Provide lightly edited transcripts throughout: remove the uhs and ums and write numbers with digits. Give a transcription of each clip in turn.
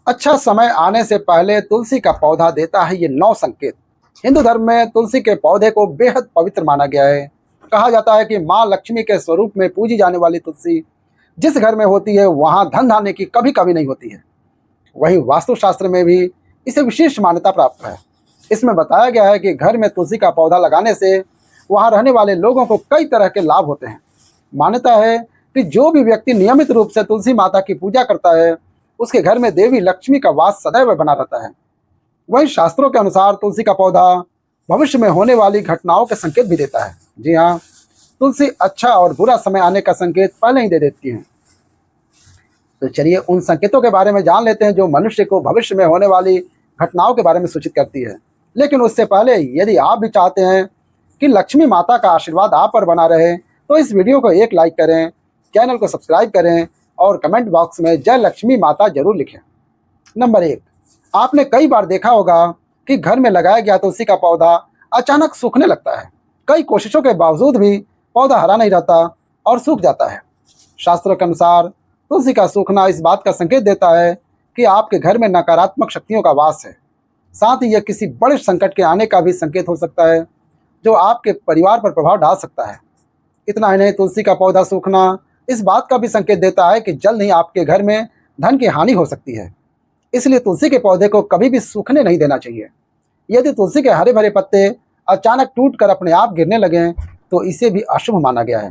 अच्छा समय आने से पहले तुलसी का पौधा देता है ये 9 संकेत। हिंदू धर्म में तुलसी के पौधे को बेहद पवित्र माना गया है। कहा जाता है कि माँ लक्ष्मी के स्वरूप में पूजी जाने वाली तुलसी जिस घर में होती है वहाँ धन धान्य की कभी कभी नहीं होती है। वहीं वास्तुशास्त्र में भी इसे विशेष मान्यता प्राप्त है। इसमें बताया गया है कि घर में तुलसी का पौधा लगाने से वहाँ रहने वाले लोगों को कई तरह के लाभ होते हैं। मान्यता है कि जो भी व्यक्ति नियमित रूप से तुलसी माता की पूजा करता है उसके घर में देवी लक्ष्मी का वास सदैव बना रहता है। वहीं शास्त्रों के अनुसार तुलसी का पौधा भविष्य में होने वाली घटनाओं के संकेत भी देता है। जी हाँ, तुलसी अच्छा और बुरा समय आने का संकेत पहले ही दे देती है। तो चलिए उन संकेतों के बारे में जान लेते हैं जो मनुष्य को भविष्य में होने वाली घटनाओं के बारे में सूचित करती है। लेकिन उससे पहले यदि आप भी चाहते हैं कि लक्ष्मी माता का आशीर्वाद आप पर बना रहे तो इस वीडियो को एक लाइक करें, चैनल को सब्सक्राइब करें और कमेंट बॉक्स में जय लक्ष्मी माता जरूर लिखें। नंबर 1, आपने कई बार देखा होगा कि घर में लगाया गया तुलसी का पौधा अचानक सूखने लगता है। कई कोशिशों के बावजूद भी पौधा हरा नहीं रहता और सूख जाता है। शास्त्रों के अनुसार तुलसी का सूखना इस बात का संकेत देता है कि आपके घर में नकारात्मक शक्तियों का वास है। साथ ही यह किसी बड़े संकट के आने का भी संकेत हो सकता है जो आपके परिवार पर प्रभाव डाल सकता है। इतना ही नहीं, तुलसी का पौधा सूखना इस बात का भी संकेत देता है कि जल्द ही आपके घर में धन की हानि हो सकती है। इसलिए तुलसी के पौधे को कभी भी सूखने नहीं देना चाहिए। यदि तुलसी के हरे भरे पत्ते अचानक टूटकर अपने आप गिरने लगें तो इसे भी अशुभ माना गया है।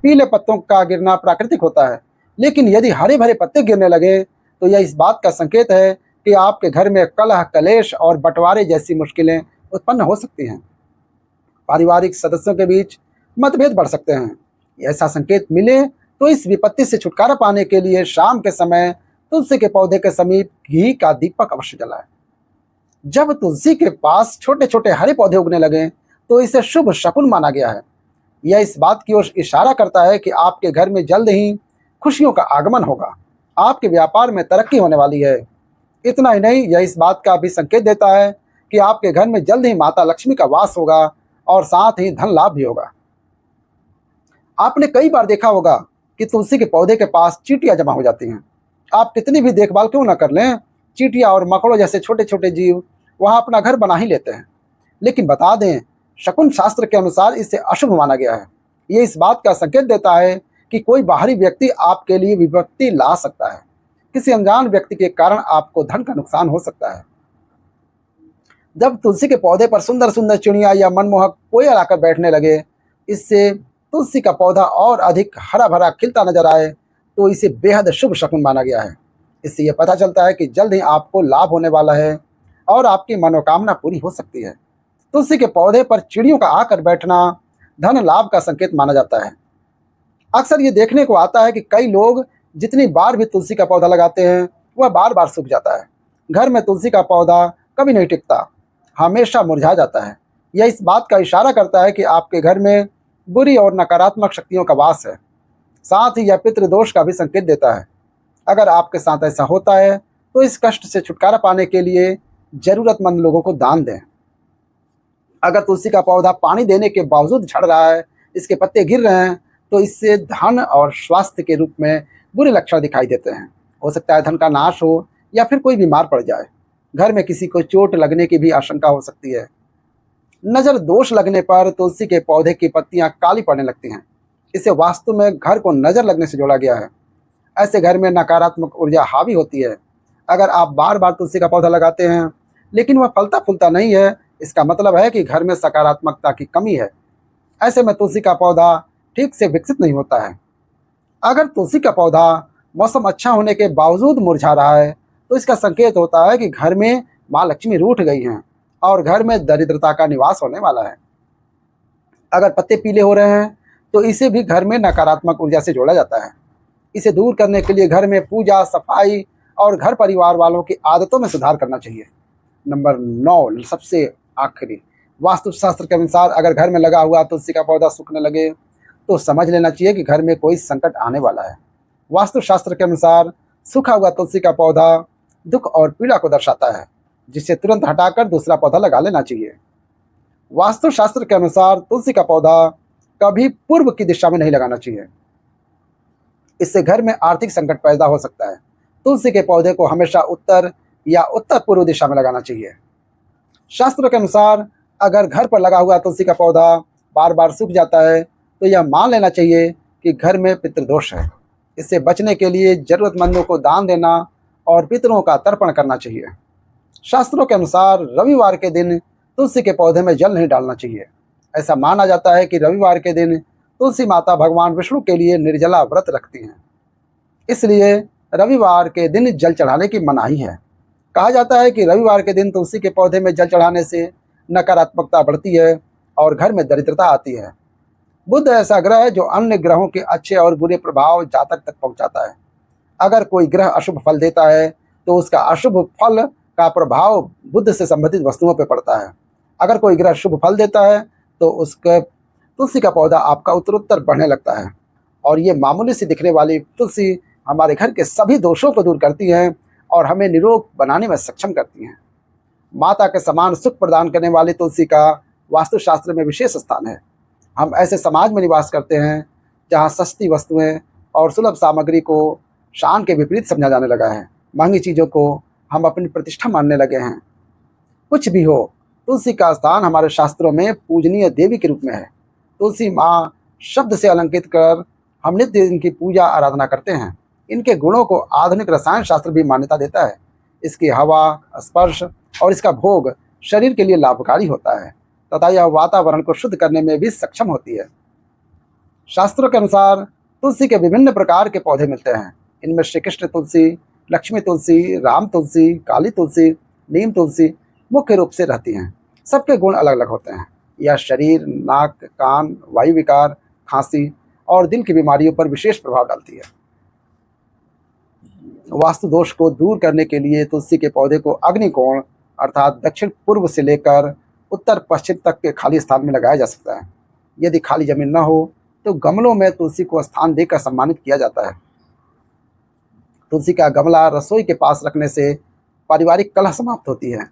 पीले पत्तों का गिरना प्राकृतिक होता है, लेकिन यदि हरे भरे पत्ते गिरने लगे तो यह इस बात का संकेत है कि आपके घर में कलह, कलेश और बंटवारे जैसी मुश्किलें उत्पन्न हो सकती हैं। पारिवारिक सदस्यों के बीच मतभेद बढ़ सकते हैं। ऐसा संकेत मिले तो इस विपत्ति से छुटकारा पाने के लिए शाम के समय तुलसी के पौधे के समीप घी का दीपक अवश्य जलाएं। जब तुलसी के पास छोटे छोटे हरे पौधे उगने लगे तो इसे शुभ शकुन माना गया है। यह इस बात की ओर इशारा करता है कि आपके घर में जल्द ही खुशियों का आगमन होगा, आपके व्यापार में तरक्की होने वाली है। इतना ही नहीं, यह इस बात का भी संकेत देता है कि आपके घर में जल्द ही माता लक्ष्मी का वास होगा और साथ ही धन लाभ भी होगा। आपने कई बार देखा होगा कि तुलसी के पौधे के पास चींटियां जमा हो जाती हैं। आप कितनी भी देखभाल क्यों ना कर लें, चींटियां और मकड़ों जैसे छोटे छोटे जीव वहां अपना घर बना ही लेते हैं। लेकिन बता दें, शकुन शास्त्र के अनुसार इसे अशुभ माना गया है। ये इस बात का संकेत देता है कि कोई बाहरी व्यक्ति आपके लिए विपत्ति ला सकता है। किसी अनजान व्यक्ति के कारण आपको धन का नुकसान हो सकता है। जब तुलसी के पौधे पर सुंदर सुंदर चिड़िया या मनमोहक कोयल आकर बैठने लगे, इससे तुलसी का पौधा और अधिक हरा भरा खिलता नजर आए तो इसे बेहद शुभ शकुन माना गया है। इससे यह पता चलता है कि जल्द ही आपको लाभ होने वाला है और आपकी मनोकामना पूरी हो सकती है। तुलसी के पौधे पर चिड़ियों का आकर बैठना धन लाभ का संकेत माना जाता है। अक्सर ये देखने को आता है कि कई लोग जितनी बार भी तुलसी का पौधा लगाते हैं वह बार बार सूख जाता है। घर में तुलसी का पौधा कभी नहीं टिकता, हमेशा मुरझा जाता है। यह इस बात का इशारा करता है कि आपके घर में बुरी और नकारात्मक शक्तियों का वास है। साथ ही यह पितृदोष का भी संकेत देता है। अगर आपके साथ ऐसा होता है तो इस कष्ट से छुटकारा पाने के लिए जरूरतमंद लोगों को दान दें। अगर तुलसी का पौधा पानी देने के बावजूद झड़ रहा है, इसके पत्ते गिर रहे हैं, तो इससे धन और स्वास्थ्य के रूप में बुरे लक्षण दिखाई देते हैं। हो सकता है धन का नाश हो या फिर कोई बीमार पड़ जाए। घर में किसी को चोट लगने की भी आशंका हो सकती है। नजर दोष लगने पर तुलसी के पौधे की पत्तियां काली पड़ने लगती हैं। इसे वास्तु में घर को नजर लगने से जोड़ा गया है। ऐसे घर में नकारात्मक ऊर्जा हावी होती है। अगर आप बार बार तुलसी का पौधा लगाते हैं लेकिन वह फलता फूलता नहीं है, इसका मतलब है कि घर में सकारात्मकता की कमी है। ऐसे में तुलसी का पौधा ठीक से विकसित नहीं होता है। अगर तुलसी का पौधा मौसम अच्छा होने के बावजूद मुरझा रहा है तो इसका संकेत होता है कि घर में माँ लक्ष्मी रूठ गई हैं और घर में दरिद्रता का निवास होने वाला है। अगर पत्ते पीले हो रहे हैं तो इसे भी घर में नकारात्मक ऊर्जा से जोड़ा जाता है। इसे दूर करने के लिए घर में पूजा, सफाई और घर परिवार वालों की आदतों में सुधार करना चाहिए। नंबर 9, सबसे आखिरी, वास्तुशास्त्र के अनुसार अगर घर में लगा हुआ तुलसी का पौधा सूखने लगे तो समझ लेना चाहिए कि घर में कोई संकट आने वाला है। वास्तुशास्त्र के अनुसार सूखा हुआ तुलसी का पौधा दुख और पीड़ा को दर्शाता है, जिसे तुरंत हटाकर दूसरा पौधा लगा लेना चाहिए। वास्तुशास्त्र के अनुसार तुलसी का पौधा कभी पूर्व की दिशा में नहीं लगाना चाहिए। इससे घर में आर्थिक संकट पैदा हो सकता है। तुलसी के पौधे को हमेशा उत्तर या उत्तर पूर्व दिशा में लगाना चाहिए। शास्त्रों के अनुसार अगर घर पर लगा हुआ तुलसी का पौधा बार बार सूख जाता है तो यह मान लेना चाहिए कि घर में पितृदोष है। इससे बचने के लिए जरूरतमंदों को दान देना और पितरों का तर्पण करना चाहिए। शास्त्रों के अनुसार रविवार के दिन तुलसी के पौधे में जल नहीं डालना चाहिए। ऐसा माना जाता है कि रविवार के दिन तुलसी माता भगवान विष्णु के लिए निर्जला व्रत रखती हैं, इसलिए रविवार के दिन जल चढ़ाने की मनाही है। कहा जाता है कि रविवार के दिन तुलसी के पौधे में जल चढ़ाने से नकारात्मकता बढ़ती है और घर में दरिद्रता आती है। बुध ऐसा ग्रह है जो अन्य ग्रहों के अच्छे और बुरे प्रभाव जातक तक पहुंचाता है। अगर कोई ग्रह अशुभ फल देता है तो उसका अशुभ फल का प्रभाव बुध से संबंधित वस्तुओं पर पड़ता है। अगर कोई ग्रह शुभ फल देता है तो उसके तुलसी का पौधा आपका उत्तरोत्तर बढ़ने लगता है और ये मामूली सी दिखने वाली तुलसी हमारे घर के सभी दोषों को दूर करती हैं और हमें निरोग बनाने में सक्षम करती हैं। माता के समान सुख प्रदान करने वाली तुलसी का वास्तुशास्त्र में विशेष स्थान है। हम ऐसे समाज में निवास करते हैं जहाँ सस्ती वस्तुएं और सुलभ सामग्री को शान के विपरीत समझा जाने लगा है। महंगी चीज़ों को हम अपनी प्रतिष्ठा मानने लगे हैं। कुछ भी हो, तुलसी का स्थान हमारे शास्त्रों में पूजनीय देवी के रूप में है। तुलसी माँ शब्द से अलंकृत कर हम नित्य इनकी पूजा आराधना करते हैं। इनके गुणों को आधुनिक रसायन शास्त्र भी मान्यता देता है। इसकी हवा, स्पर्श और इसका भोग शरीर के लिए लाभकारी होता है तथा यह वातावरण को शुद्ध करने में भी सक्षम होती है। शास्त्रों के अनुसार तुलसी के विभिन्न प्रकार के पौधे मिलते हैं। इनमें श्री कृष्ण तुलसी, लक्ष्मी तुलसी, राम तुलसी, काली तुलसी, नीम तुलसी मुख्य रूप से रहती हैं। सबके गुण अलग अलग होते हैं। यह शरीर, नाक, कान, वायु विकार, खांसी और दिल की बीमारियों पर विशेष प्रभाव डालती है। वास्तु दोष को दूर करने के लिए तुलसी के पौधे को अग्निकोण अर्थात दक्षिण पूर्व से लेकर उत्तर पश्चिम तक के खाली स्थान में लगाया जा सकता है। यदि खाली जमीन न हो तो गमलों में तुलसी को स्थान देकर सम्मानित किया जाता है। तुलसी का गमला रसोई के पास रखने से पारिवारिक कलह समाप्त होती है।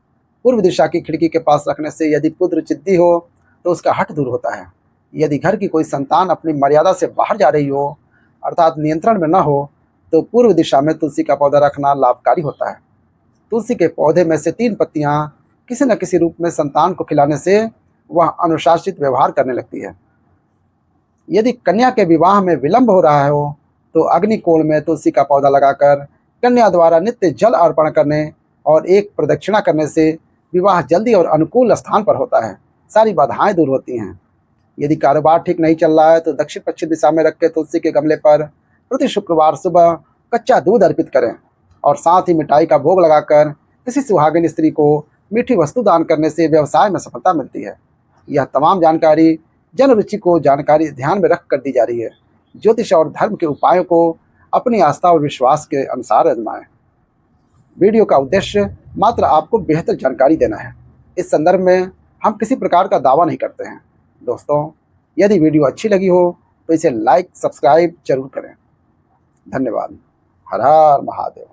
पूर्व दिशा की खिड़की के पास रखने से यदि पुत्र जिद्दी हो तो उसका हठ दूर होता है। यदि घर की कोई संतान अपनी मर्यादा से बाहर जा रही हो अर्थात नियंत्रण में न हो तो पूर्व दिशा में तुलसी का पौधा रखना लाभकारी होता है। तुलसी के पौधे में से 3 पत्तियां किसी न किसी रूप में संतान को खिलाने से वह अनुशासित व्यवहार करने लगती है। यदि कन्या के विवाह में विलंब हो रहा हो तो अग्निकोण में तुलसी का पौधा लगाकर कन्या द्वारा नित्य जल अर्पण करने और एक प्रदक्षिणा करने से विवाह जल्दी और अनुकूल स्थान पर होता है। सारी बाधाएं दूर होती हैं। यदि कारोबार ठीक नहीं चल रहा है तो दक्षिण पश्चिम दिशा में रखे तुलसी के गमले पर प्रति शुक्रवार सुबह कच्चा दूध अर्पित करें और साथ ही मिठाई का भोग लगाकर किसी सुहागिन स्त्री को मीठी वस्तु दान करने से व्यवसाय में सफलता मिलती है। यह तमाम जानकारी जन रुचि को जानकारी ध्यान में रख कर दी जा रही है। ज्योतिष और धर्म के उपायों को अपनी आस्था और विश्वास के अनुसार आजमाएं। वीडियो का उद्देश्य मात्र आपको बेहतर जानकारी देना है। इस संदर्भ में हम किसी प्रकार का दावा नहीं करते हैं। दोस्तों, यदि वीडियो अच्छी लगी हो तो इसे लाइक, सब्सक्राइब जरूर करें। धन्यवाद। हर हर महादेव।